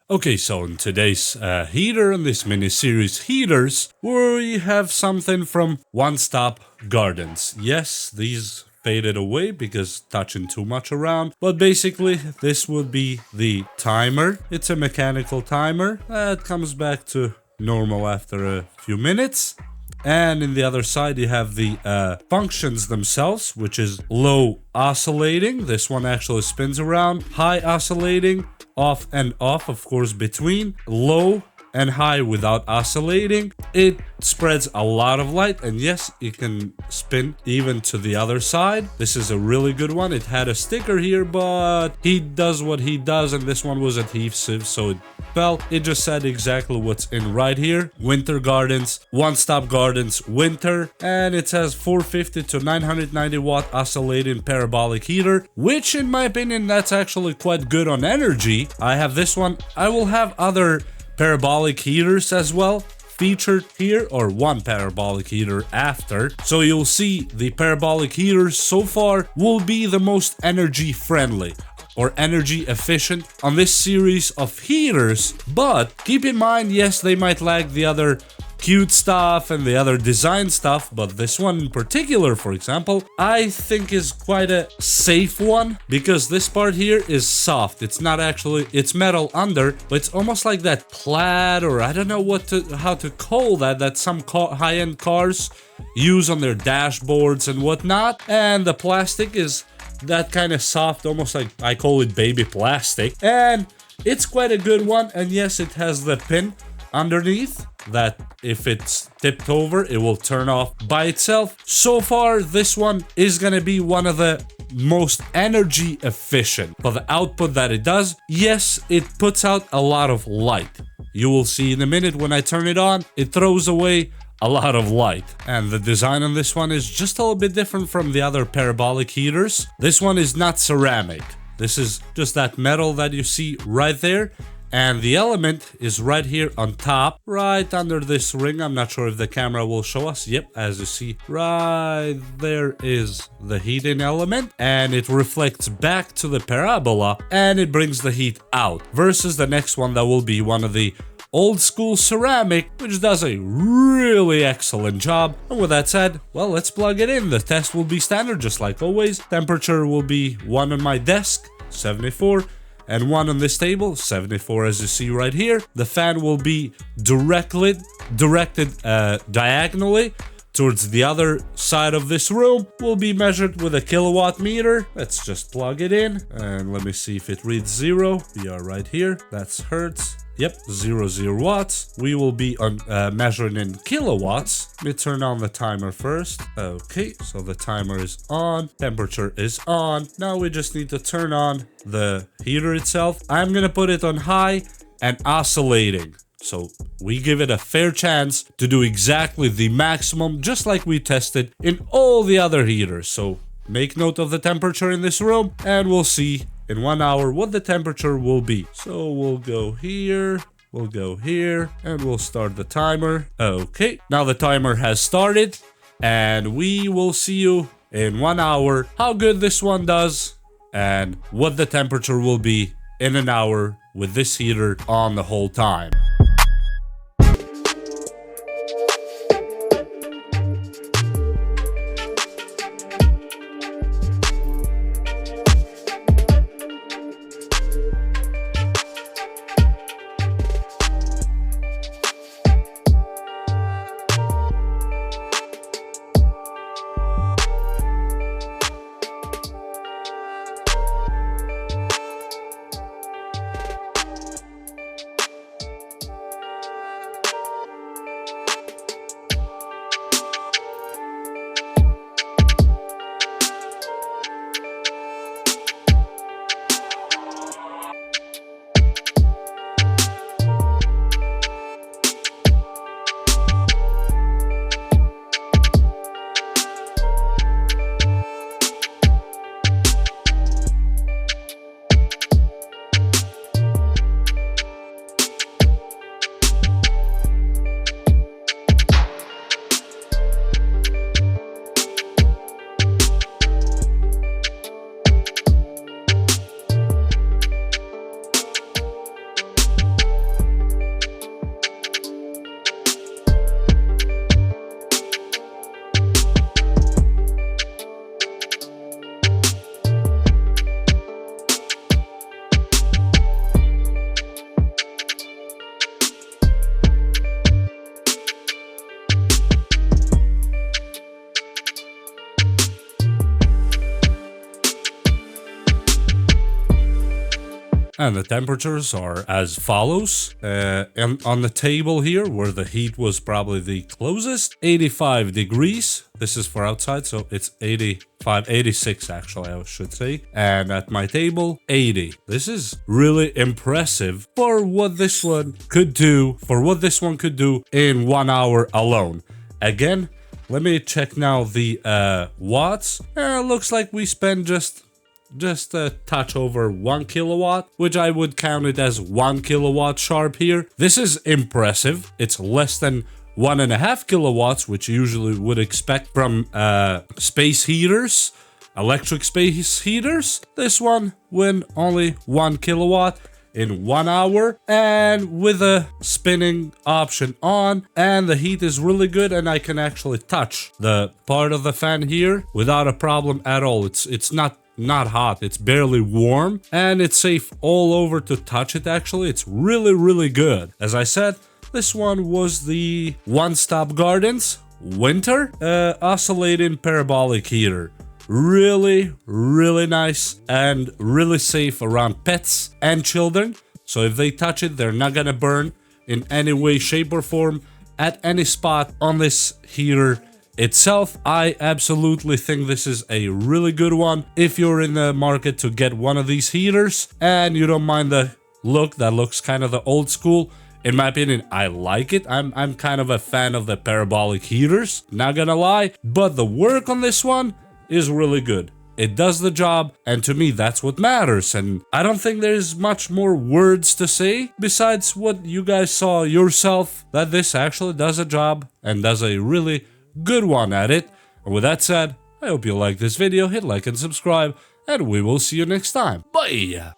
Okay, so in today's heater, in this mini-series heaters, we have something from One Stop Gardens. Yes, these faded away because touching too much around, but basically this would be the timer. It's a mechanical timer that comes back to normal after a few minutes. And in the other side, you have the functions themselves, which is low oscillating. This one actually spins around. High oscillating, off and off, of course, between. Low and high without oscillating. It spreads a lot of light, and yes, it can spin even to the other side. This is a really good one. It had a sticker here, but he does what he does, and this one was adhesive, so it fell. It just said exactly what's in right here. Winter Gardens, One Stop Gardens Winter, and it says 450 to 990 watt oscillating parabolic heater, which in my opinion, that's actually quite good on energy. I have this one. I will have other parabolic heaters as well featured here, or one parabolic heater after. So you'll see the parabolic heaters so far will be the most energy friendly or energy efficient on this series of heaters. But keep in mind, yes, they might lag the other cute stuff and the other design stuff, but this one in particular, for example, I think is quite a safe one because this part here is soft. It's not actually, it's metal under, but it's almost like that plaid, or I don't know how to call that some high-end cars use on their dashboards and whatnot. And the plastic is that kind of soft, almost like, I call it baby plastic, and it's quite a good one. And yes, it has the pin underneath that if it's tipped over, it will turn off by itself. So far, this one is gonna be one of the most energy efficient for the output that it does. Yes, it puts out a lot of light. You will see in a minute when I turn it on, it throws away a lot of light. And the design on this one is just a little bit different from the other parabolic heaters. This one is not ceramic. This is just that metal that you see right there. And the element is right here on top, right under this ring. I'm not sure if the camera will show us. Yep, as you see, right there is the heating element, and it reflects back to the parabola and it brings the heat out, versus the next one that will be one of the old school ceramic, which does a really excellent job. And with that said, well, let's plug it in. The test will be standard, just like always. Temperature will be 1 on my desk, 74. And 1 on this table, 74, as you see right here. The fan will be directed diagonally towards the other side of this room. Will be measured with a kilowatt meter. Let's just plug it in, and let me see if it reads 0. We are right here. That's hertz. Yep, 0 watts. We will be on measuring in kilowatts. Let me turn on the timer first. Okay, so the timer is on. Temperature is on. Now we just need to turn on the heater itself. I'm gonna put it on high and oscillating. So we give it a fair chance to do exactly the maximum, just like we tested in all the other heaters. So make note of the temperature in this room, and we'll see in 1 hour what the temperature will be. So we'll go here, and we'll start the timer. Okay, now the timer has started, and we will see you in 1 hour how good this one does and what the temperature will be in an hour with this heater on the whole time. And the temperatures are as follows. And on the table here, where the heat was probably the closest, 85 degrees. This is for outside, so it's 85, 86 actually, I should say. And at my table, 80. This is really impressive for what this one could do, in 1 hour alone. Again, let me check now the watts. Looks like we spend just a touch over 1 kilowatt, which I would count it as 1 kilowatt sharp here. This is impressive. It's less than 1.5 kilowatts, which you usually would expect from space heaters, electric space heaters. This one went only 1 kilowatt in 1 hour, and with a spinning option on, and the heat is really good, and I can actually touch the part of the fan here without a problem at all. It's not hot, it's barely warm, and it's safe all over to touch it. Actually, it's really good. As I said, this one was the One Stop Gardens winter oscillating parabolic heater. Really nice and really safe around pets and children. So if they touch it, they're not gonna burn in any way, shape, or form at any spot on this heater itself. I absolutely think this is a really good one if you're in the market to get one of these heaters and you don't mind the look. That looks kind of the old school. In my opinion, I like it. I'm kind of a fan of the parabolic heaters, not gonna lie, but the work on this one is really good. It does the job, and to me, that's what matters. And I don't think there's much more words to say besides what you guys saw yourself, that this actually does a job and does a really good one at it. And with that said, I hope you like this video, hit like and subscribe, and we will see you next time. Bye!